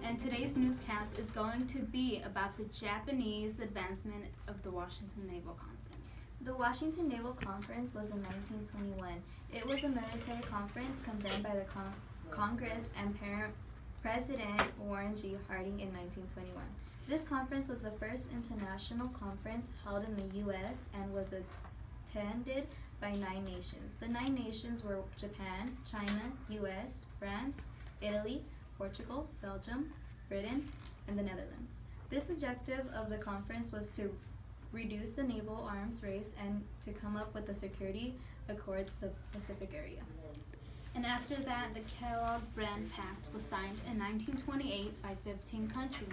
and today's newscast is going to be about the Japanese advancement of the Washington Naval Conference. The Washington Naval Conference was in 1921. It was a military conference convened by the Congress and President Warren G. Harding in 1921. This conference was the first international conference held in the U.S. and was attended by 9 nations. The 9 nations were Japan, China, U.S., France, Italy, Portugal, Belgium, Britain, and the Netherlands. This objective of the conference was to reduce the naval arms race and to come up with the security accords to the Pacific area. And after that, the Kellogg-Briand Pact was signed in 1928 by 15 countries,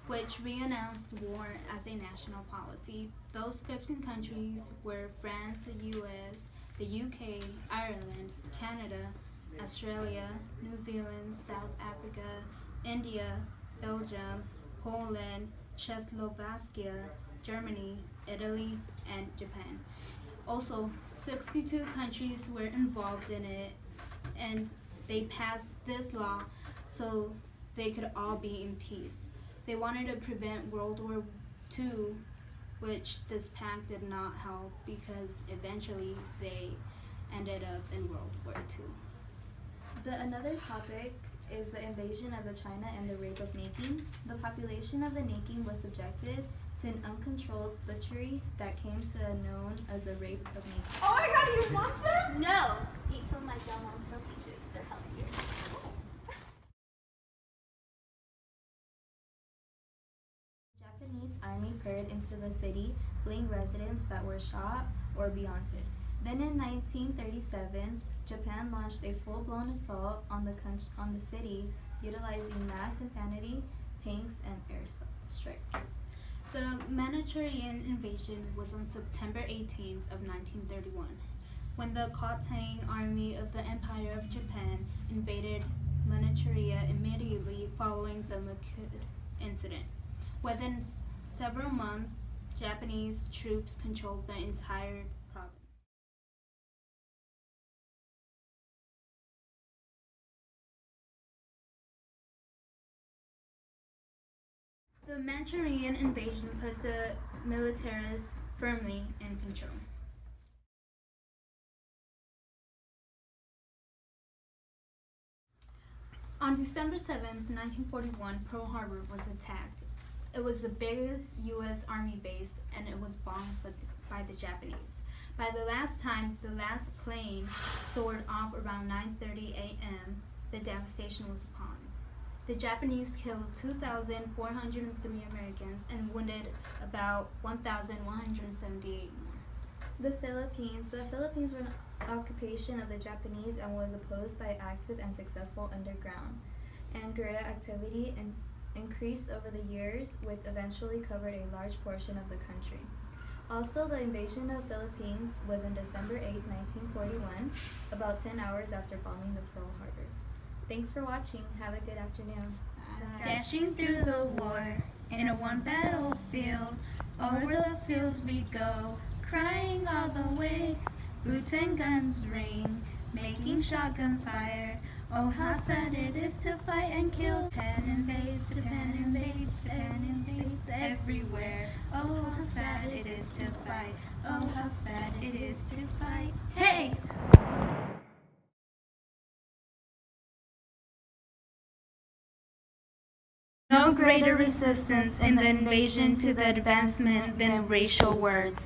which re-announced war as a national policy. Those 15 countries were France, the US, the UK, Ireland, Canada, Australia, New Zealand, South Africa, India, Belgium, Poland, Czechoslovakia, Germany, Italy, and Japan. Also, 62 countries were involved in it, and they passed this law so they could all be in peace. They wanted to prevent World War II, which this pact did not help because eventually they ended up in World War II. Another topic is the invasion of the China and the rape of Nanking. The population of the Nanking was subjected to an uncontrolled butchery that came to known as the rape of Nanking. Oh my god, you want some? No! Eat some of my Del Monte peaches. They're healthier. The Japanese army poured into the city, fleeing residents that were shot or beyonded. Then in 1937, Japan launched a full-blown assault on the city, utilizing mass infantry, tanks, and air strikes. The Manchurian invasion was on September 18th of 1931, when the Khotan army of the Empire of Japan invaded Manchuria immediately following the Makud incident. Within several months, Japanese troops controlled the entire province. The Manchurian invasion put the militarists firmly in control. On December 7, 1941, Pearl Harbor was attacked. It was the biggest U.S. Army base, and it was bombed by the Japanese. By the time the last plane soared off around 9:30 a.m., the devastation was upon. The Japanese killed 2,403 Americans and wounded about 1,178 more. The Philippines were an occupation of the Japanese and was opposed by active and successful underground and guerrilla activity increased over the years, with eventually covered a large portion of the country. Also, the invasion of Philippines was on December 8, 1941, about 10 hours after bombing the Pearl Harbor. Thanks for watching. Have a good afternoon. Bye. Dashing through the war in a one battlefield, over the fields we go, crying all the way. Boots and guns ring, making shotguns fire. Oh, how sad it is to fight and kill. Japan invades, Japan invades, Japan invades everywhere. Oh, how sad it is to fight. Oh, how sad it is to fight. Hey! No greater resistance in the invasion to the advancement than racial words.